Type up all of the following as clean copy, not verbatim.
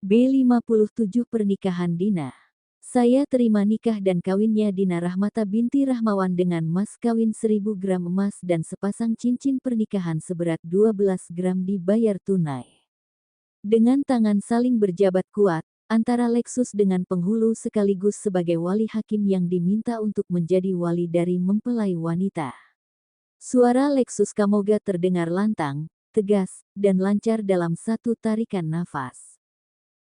B57 Pernikahan Dina. Saya terima nikah dan kawinnya Dina Rahmata binti Rahmawan dengan mas kawin 1000 gram emas dan sepasang cincin pernikahan seberat 12 gram dibayar tunai. Dengan tangan saling berjabat kuat, antara Lexus dengan penghulu sekaligus sebagai wali hakim yang diminta untuk menjadi wali dari mempelai wanita. Suara Lexus Kamoga terdengar lantang, tegas, dan lancar dalam satu tarikan nafas.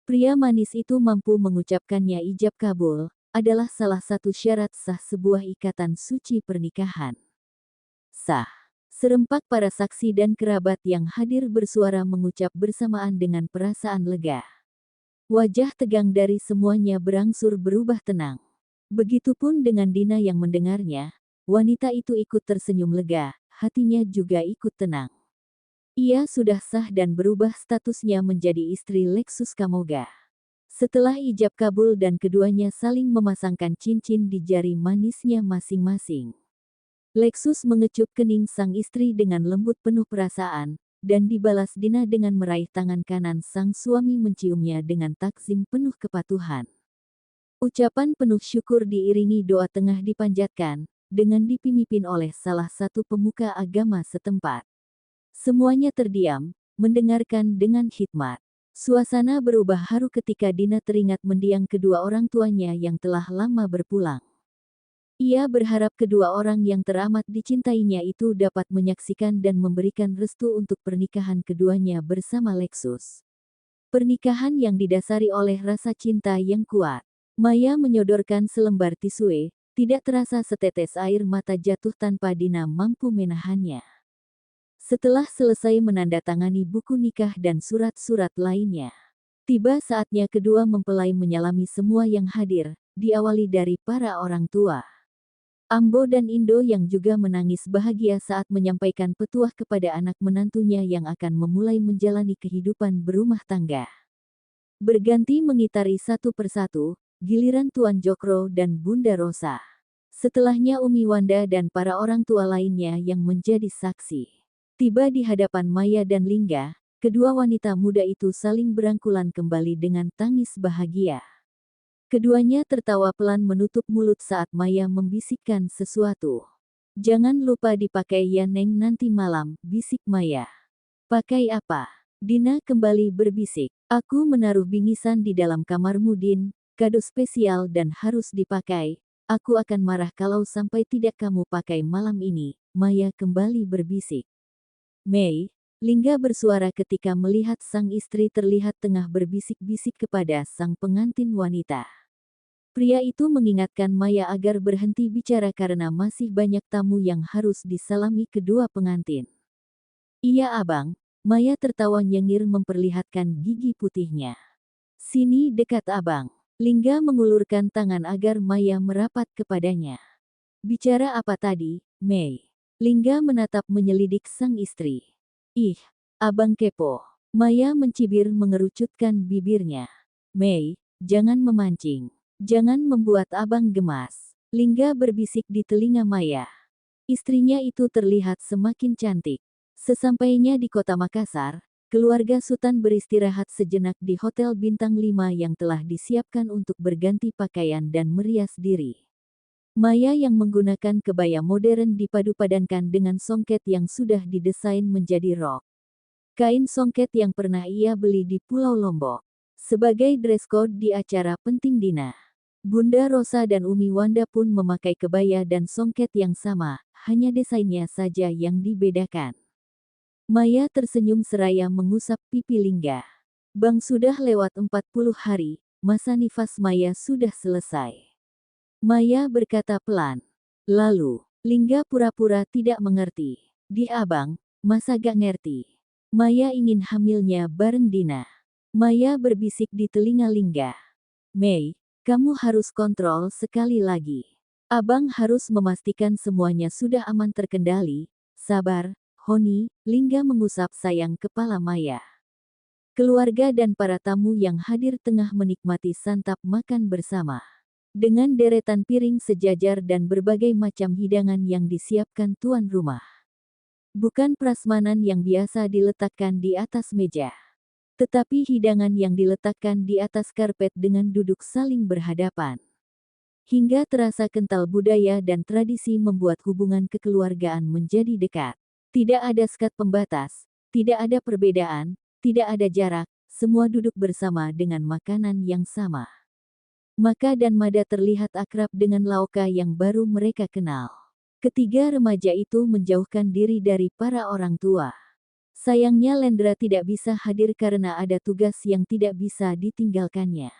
Pria manis itu mampu mengucapkannya ijab kabul, adalah salah satu syarat sah sebuah ikatan suci pernikahan. Sah. Serempak para saksi dan kerabat yang hadir bersuara mengucap bersamaan dengan perasaan lega. Wajah tegang dari semuanya berangsur berubah tenang. Begitupun dengan Dina yang mendengarnya, wanita itu ikut tersenyum lega, hatinya juga ikut tenang. Ia sudah sah dan berubah statusnya menjadi istri Lexus Kamoga. Setelah ijab kabul dan keduanya saling memasangkan cincin di jari manisnya masing-masing. Lexus mengecup kening sang istri dengan lembut penuh perasaan, dan dibalas Dina dengan meraih tangan kanan sang suami menciumnya dengan takzim penuh kepatuhan. Ucapan penuh syukur diiringi doa tengah dipanjatkan, dengan dipimpin oleh salah satu pemuka agama setempat. Semuanya terdiam, mendengarkan dengan hikmat. Suasana berubah haru ketika Dina teringat mendiang kedua orang tuanya yang telah lama berpulang. Ia berharap kedua orang yang teramat dicintainya itu dapat menyaksikan dan memberikan restu untuk pernikahan keduanya bersama Lexus. Pernikahan yang didasari oleh rasa cinta yang kuat. Maya menyodorkan selembar tisu, tidak terasa setetes air mata jatuh tanpa Dina mampu menahannya. Setelah selesai menandatangani buku nikah dan surat-surat lainnya, tiba saatnya kedua mempelai menyalami semua yang hadir, diawali dari para orang tua. Ambo dan Indo yang juga menangis bahagia saat menyampaikan petuah kepada anak menantunya yang akan memulai menjalani kehidupan berumah tangga. Berganti mengitari satu persatu, giliran Tuan Jokro dan Bunda Rosa. Setelahnya Umi Wanda dan para orang tua lainnya yang menjadi saksi. Tiba di hadapan Maya dan Lingga, kedua wanita muda itu saling berangkulan kembali dengan tangis bahagia. Keduanya tertawa pelan menutup mulut saat Maya membisikkan sesuatu. "Jangan lupa dipakai ya Neng nanti malam," bisik Maya. "Pakai apa?" Dina kembali berbisik. "Aku menaruh bingkisan di dalam kamarmu Din, kado spesial dan harus dipakai. Aku akan marah kalau sampai tidak kamu pakai malam ini," Maya kembali berbisik. "Mei," Lingga bersuara ketika melihat sang istri terlihat tengah berbisik-bisik kepada sang pengantin wanita. Pria itu mengingatkan Maya agar berhenti bicara karena masih banyak tamu yang harus disalami kedua pengantin. "Iya abang," Maya tertawa nyengir memperlihatkan gigi putihnya. "Sini dekat abang." Lingga mengulurkan tangan agar Maya merapat kepadanya. "Bicara apa tadi, Mei?" Lingga menatap menyelidik sang istri. "Ih, abang kepo." Maya mencibir mengerucutkan bibirnya. "Mei, jangan memancing. Jangan membuat abang gemas." Lingga berbisik di telinga Maya. Istrinya itu terlihat semakin cantik. Sesampainya di kota Makassar, keluarga Sultan beristirahat sejenak di Hotel Bintang 5 yang telah disiapkan untuk berganti pakaian dan merias diri. Maya yang menggunakan kebaya modern dipadu-padankan dengan songket yang sudah didesain menjadi rok. Kain songket yang pernah ia beli di Pulau Lombok. Sebagai dress code di acara penting Dina. Bunda Rosa dan Umi Wanda pun memakai kebaya dan songket yang sama, hanya desainnya saja yang dibedakan. Maya tersenyum seraya mengusap pipi Lingga. "Bang sudah lewat 40 hari, masa nifas Maya sudah selesai." Maya berkata pelan. Lalu, Lingga pura-pura tidak mengerti. "Di abang, masa gak ngerti? Maya ingin hamilnya bareng Dina." Maya berbisik di telinga Lingga. "Mei, kamu harus kontrol sekali lagi. Abang harus memastikan semuanya sudah aman terkendali. Sabar, Honi." Lingga mengusap sayang kepala Maya. Keluarga dan para tamu yang hadir tengah menikmati santap makan bersama. Dengan deretan piring sejajar dan berbagai macam hidangan yang disiapkan tuan rumah. Bukan prasmanan yang biasa diletakkan di atas meja. tetapi hidangan yang diletakkan di atas karpet dengan duduk saling berhadapan. Hingga terasa kental budaya dan tradisi membuat hubungan kekeluargaan menjadi dekat. Tidak ada sekat pembatas, tidak ada perbedaan, tidak ada jarak, semua duduk bersama dengan makanan yang sama. Maka dan Mada terlihat akrab dengan Laoka yang baru mereka kenal. Ketiga remaja itu menjauhkan diri dari para orang tua. Sayangnya Lendra tidak bisa hadir karena ada tugas yang tidak bisa ditinggalkannya.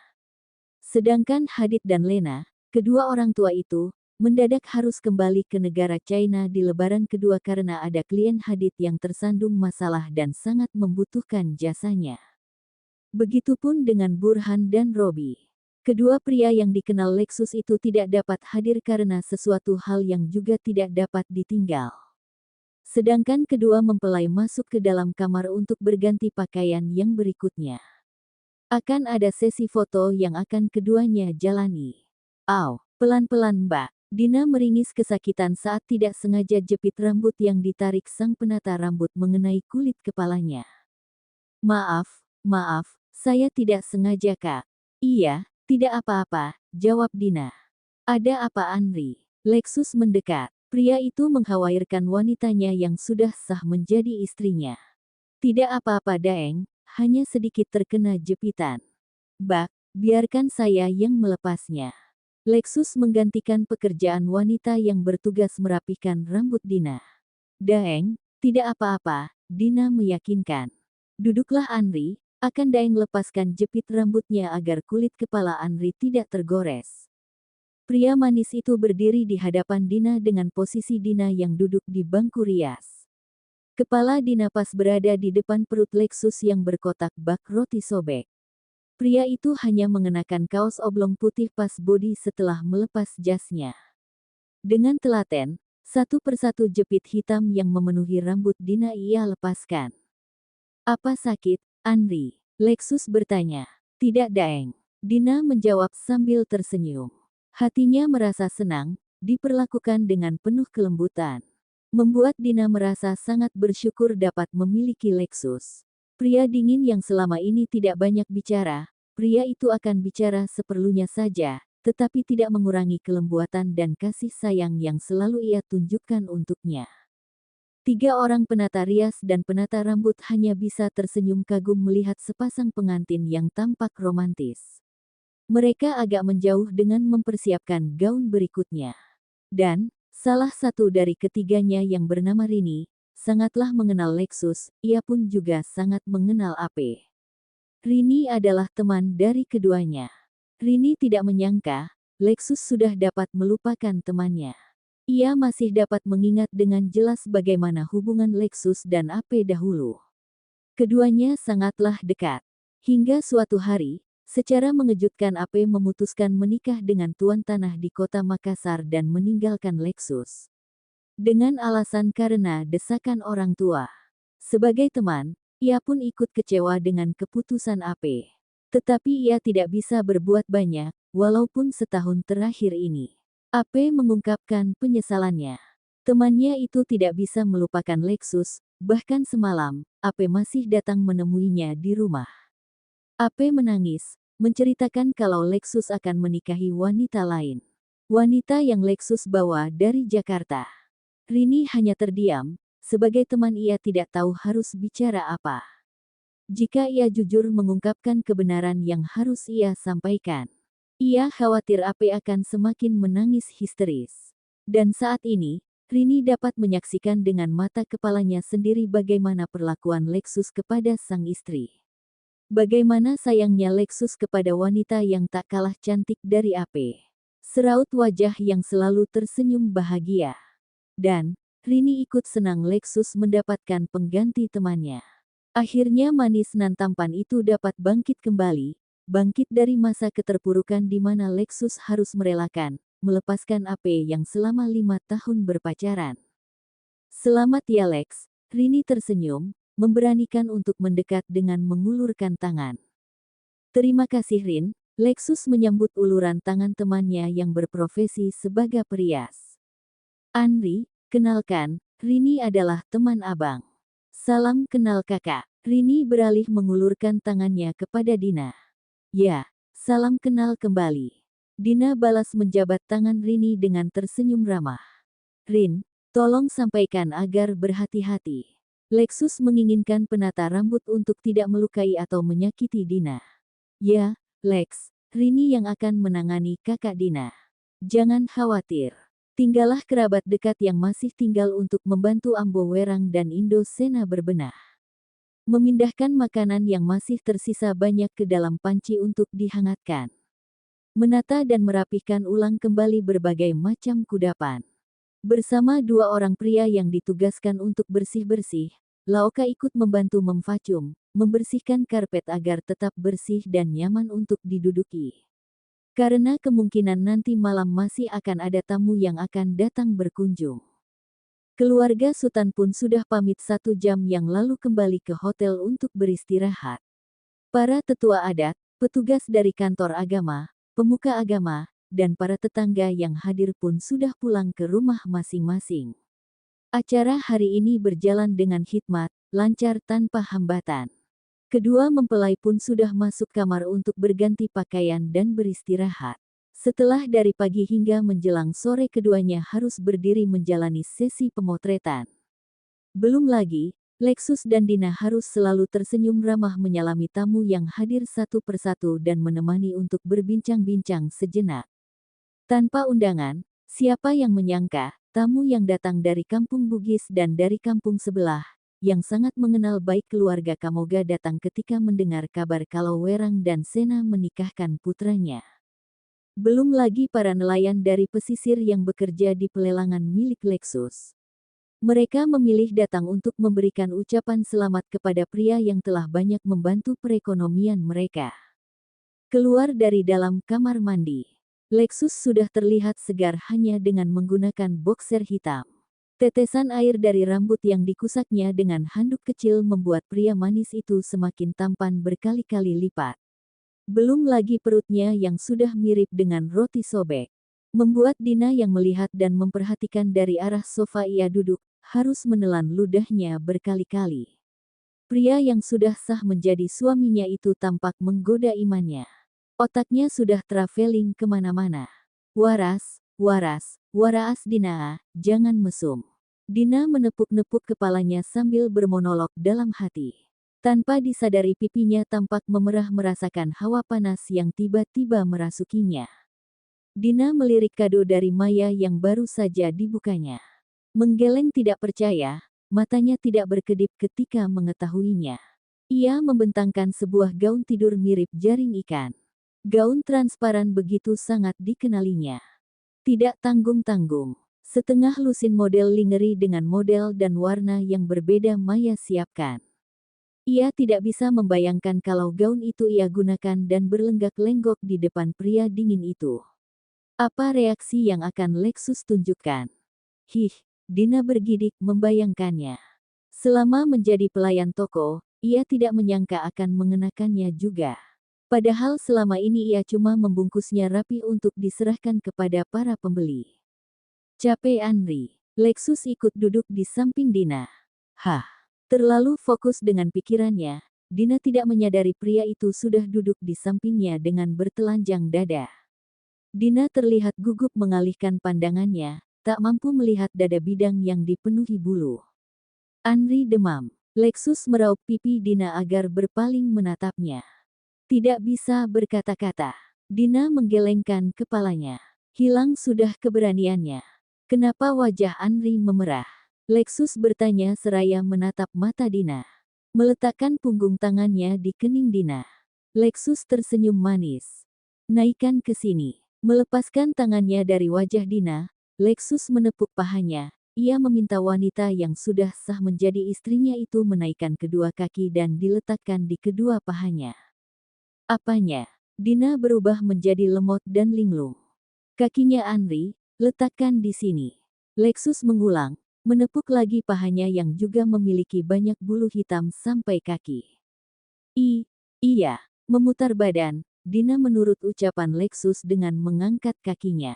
Sedangkan Hadid dan Lena, kedua orang tua itu, mendadak harus kembali ke negara China di lebaran kedua karena ada klien Hadid yang tersandung masalah dan sangat membutuhkan jasanya. Begitupun dengan Burhan dan Robi. Kedua pria yang dikenal Lexus itu tidak dapat hadir karena sesuatu hal yang juga tidak dapat ditinggal. Sedangkan kedua mempelai masuk ke dalam kamar untuk berganti pakaian yang berikutnya. Akan ada sesi foto yang akan keduanya jalani. Au, pelan-pelan Mbak. Dina meringis kesakitan saat tidak sengaja jepit rambut yang ditarik sang penata rambut mengenai kulit kepalanya. Maaf, saya tidak sengaja Kak. Iya, tidak apa-apa, jawab Dina. Ada apa Andri? Lexus mendekat. Pria itu mengkhawatirkan wanitanya yang sudah sah menjadi istrinya. Tidak apa-apa Daeng, hanya sedikit terkena jepitan. Bak, biarkan saya yang melepasnya. Lexus menggantikan pekerjaan wanita yang bertugas merapikan rambut Dina. Daeng, tidak apa-apa, Dina meyakinkan. Duduklah Andri, akan Daeng lepaskan jepit rambutnya agar kulit kepala Andri tidak tergores. Pria manis itu berdiri di hadapan Dina dengan posisi Dina yang duduk di bangku rias. Kepala Dina pas berada di depan perut Lexus yang berkotak bak roti sobek. Pria itu hanya mengenakan kaos oblong putih pas bodi setelah melepas jasnya. Dengan telaten, satu persatu jepit hitam yang memenuhi rambut Dina ia lepaskan. Apa sakit, Andri? Lexus bertanya. Tidak Daeng. Dina menjawab sambil tersenyum. Hatinya merasa senang, diperlakukan dengan penuh kelembutan. Membuat Dina merasa sangat bersyukur dapat memiliki Lexus. Pria dingin yang selama ini tidak banyak bicara, pria itu akan bicara seperlunya saja, tetapi tidak mengurangi kelembutan dan kasih sayang yang selalu ia tunjukkan untuknya. Tiga orang penata rias dan penata rambut hanya bisa tersenyum kagum melihat sepasang pengantin yang tampak romantis. Mereka agak menjauh dengan mempersiapkan gaun berikutnya. Dan, salah satu dari ketiganya yang bernama Rini, sangatlah mengenal Lexus, ia pun juga sangat mengenal AP. Rini adalah teman dari keduanya. Rini tidak menyangka, Lexus sudah dapat melupakan temannya. Ia masih dapat mengingat dengan jelas bagaimana hubungan Lexus dan AP dahulu. Keduanya sangatlah dekat. Hingga suatu hari, secara mengejutkan AP memutuskan menikah dengan tuan tanah di kota Makassar dan meninggalkan Lexus. Dengan alasan karena desakan orang tua. Sebagai teman, ia pun ikut kecewa dengan keputusan AP. Tetapi ia tidak bisa berbuat banyak, walaupun setahun terakhir ini. AP mengungkapkan penyesalannya. Temannya itu tidak bisa melupakan Lexus, bahkan semalam, AP masih datang menemuinya di rumah. AP menangis, menceritakan kalau Lexus akan menikahi wanita lain. Wanita yang Lexus bawa dari Jakarta. Rini hanya terdiam, sebagai teman ia tidak tahu harus bicara apa. Jika ia jujur mengungkapkan kebenaran yang harus ia sampaikan. Ia khawatir AP akan semakin menangis histeris. Dan saat ini, Rini dapat menyaksikan dengan mata kepalanya sendiri bagaimana perlakuan Lexus kepada sang istri. Bagaimana sayangnya Lexus kepada wanita yang tak kalah cantik dari AP. Seraut wajah yang selalu tersenyum bahagia. Dan, Rini ikut senang Lexus mendapatkan pengganti temannya. Akhirnya manis nan tampan itu dapat bangkit kembali. Bangkit dari masa keterpurukan di mana Lexus harus merelakan, melepaskan AP yang selama 5 tahun berpacaran. Selamat ya Lex, Rini tersenyum, memberanikan untuk mendekat dengan mengulurkan tangan. Terima kasih Rin, Lexus menyambut uluran tangan temannya yang berprofesi sebagai perias. Andri, kenalkan, Rini adalah teman abang. Salam kenal kakak. Rini beralih mengulurkan tangannya kepada Dina. Ya, salam kenal kembali. Dina balas menjabat tangan Rini dengan tersenyum ramah. Rin, tolong sampaikan agar berhati-hati. Lexus menginginkan penata rambut untuk tidak melukai atau menyakiti Dina. Ya, Lex, Rini yang akan menangani kakak Dina. Jangan khawatir. Tinggallah kerabat dekat yang masih tinggal untuk membantu Ambo Werang dan Indo Sena berbenah. Memindahkan makanan yang masih tersisa banyak ke dalam panci untuk dihangatkan. Menata dan merapihkan ulang kembali berbagai macam kudapan. Bersama dua orang pria yang ditugaskan untuk bersih-bersih, Laoka ikut membantu memvacum, membersihkan karpet agar tetap bersih dan nyaman untuk diduduki. Karena kemungkinan nanti malam masih akan ada tamu yang akan datang berkunjung. Keluarga Sultan pun sudah pamit 1 jam yang lalu kembali ke hotel untuk beristirahat. Para tetua adat, petugas dari kantor agama, pemuka agama, dan para tetangga yang hadir pun sudah pulang ke rumah masing-masing. Acara hari ini berjalan dengan hikmat, lancar tanpa hambatan. Kedua mempelai pun sudah masuk kamar untuk berganti pakaian dan beristirahat. Setelah dari pagi hingga menjelang sore keduanya harus berdiri menjalani sesi pemotretan. Belum lagi, Lexus dan Dina harus selalu tersenyum ramah menyalami tamu yang hadir satu persatu dan menemani untuk berbincang-bincang sejenak. Tanpa undangan, siapa yang menyangka, tamu yang datang dari kampung Bugis dan dari kampung sebelah, yang sangat mengenal baik keluarga Kamoga datang ketika mendengar kabar kalau Werang dan Sena menikahkan putranya. Belum lagi para nelayan dari pesisir yang bekerja di pelelangan milik Lexus. Mereka memilih datang untuk memberikan ucapan selamat kepada pria yang telah banyak membantu perekonomian mereka. Keluar dari dalam kamar mandi, Lexus sudah terlihat segar hanya dengan menggunakan boxer hitam. Tetesan air dari rambut yang dikusaknya dengan handuk kecil membuat pria manis itu semakin tampan berkali-kali lipat. Belum lagi perutnya yang sudah mirip dengan roti sobek. Membuat Dina yang melihat dan memperhatikan dari arah sofa ia duduk, harus menelan ludahnya berkali-kali. Pria yang sudah sah menjadi suaminya itu tampak menggoda imannya. Otaknya sudah traveling kemana-mana. Waras, waras, waras Dina, jangan mesum. Dina menepuk-nepuk kepalanya sambil bermonolog dalam hati. Tanpa disadari pipinya tampak memerah merasakan hawa panas yang tiba-tiba merasukinya. Dina melirik kado dari Maya yang baru saja dibukanya. Menggeleng tidak percaya, matanya tidak berkedip ketika mengetahuinya. Ia membentangkan sebuah gaun tidur mirip jaring ikan. Gaun transparan begitu sangat dikenalinya. Tidak tanggung-tanggung. Setengah lusin model lingerie dengan model dan warna yang berbeda Maya siapkan. Ia tidak bisa membayangkan kalau gaun itu ia gunakan dan berlenggak-lenggok di depan pria dingin itu. Apa reaksi yang akan Lexus tunjukkan? Dina bergidik membayangkannya. Selama menjadi pelayan toko, ia tidak menyangka akan mengenakannya juga. Padahal selama ini ia cuma membungkusnya rapi untuk diserahkan kepada para pembeli. Capek Anri. Lexus ikut duduk di samping Dina. Terlalu fokus dengan pikirannya, Dina tidak menyadari pria itu sudah duduk di sampingnya dengan bertelanjang dada. Dina terlihat gugup mengalihkan pandangannya, tak mampu melihat dada bidang yang dipenuhi bulu. Anri demam. Lexus meraup pipi Dina agar berpaling menatapnya. Tidak bisa berkata-kata. Dina menggelengkan kepalanya. Hilang sudah keberaniannya. Kenapa wajah Anri memerah? Lexus bertanya seraya menatap mata Dina. Meletakkan punggung tangannya di kening Dina. Lexus tersenyum manis. Naikkan ke sini. Melepaskan tangannya dari wajah Dina, Lexus menepuk pahanya. Ia meminta wanita yang sudah sah menjadi istrinya itu menaikkan kedua kaki dan diletakkan di kedua pahanya. Apanya? Dina berubah menjadi lemot dan linglung. Kakinya Anri, letakkan di sini. Lexus mengulang, menepuk lagi pahanya yang juga memiliki banyak bulu hitam sampai kaki. Iya, memutar badan, Dina menurut ucapan Lexus dengan mengangkat kakinya.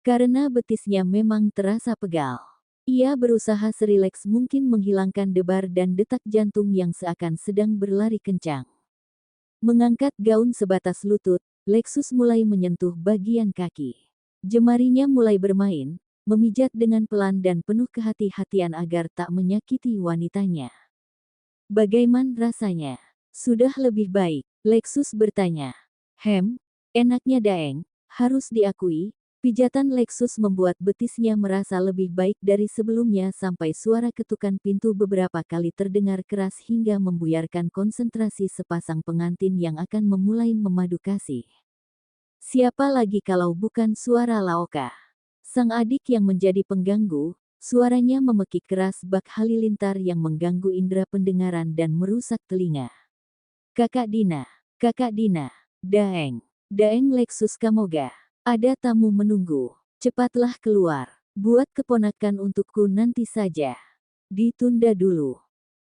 Karena betisnya memang terasa pegal. Ia berusaha serileks mungkin menghilangkan debar dan detak jantung yang seakan sedang berlari kencang. Mengangkat gaun sebatas lutut, Lexus mulai menyentuh bagian kaki. Jemarinya mulai bermain, memijat dengan pelan dan penuh kehati-hatian agar tak menyakiti wanitanya. Bagaimana rasanya? Sudah lebih baik, Lexus bertanya. Enaknya Daeng, harus diakui, pijatan Lexus membuat betisnya merasa lebih baik dari sebelumnya sampai suara ketukan pintu beberapa kali terdengar keras hingga membuyarkan konsentrasi sepasang pengantin yang akan memulai memadu kasih. Siapa lagi kalau bukan suara Laoka? Sang adik yang menjadi pengganggu, suaranya memekik keras bak halilintar yang mengganggu indera pendengaran dan merusak telinga. Kakak Dina, Daeng Lexus Kamoga. Ada tamu menunggu. Cepatlah keluar. Buat keponakan untukku nanti saja. Ditunda dulu.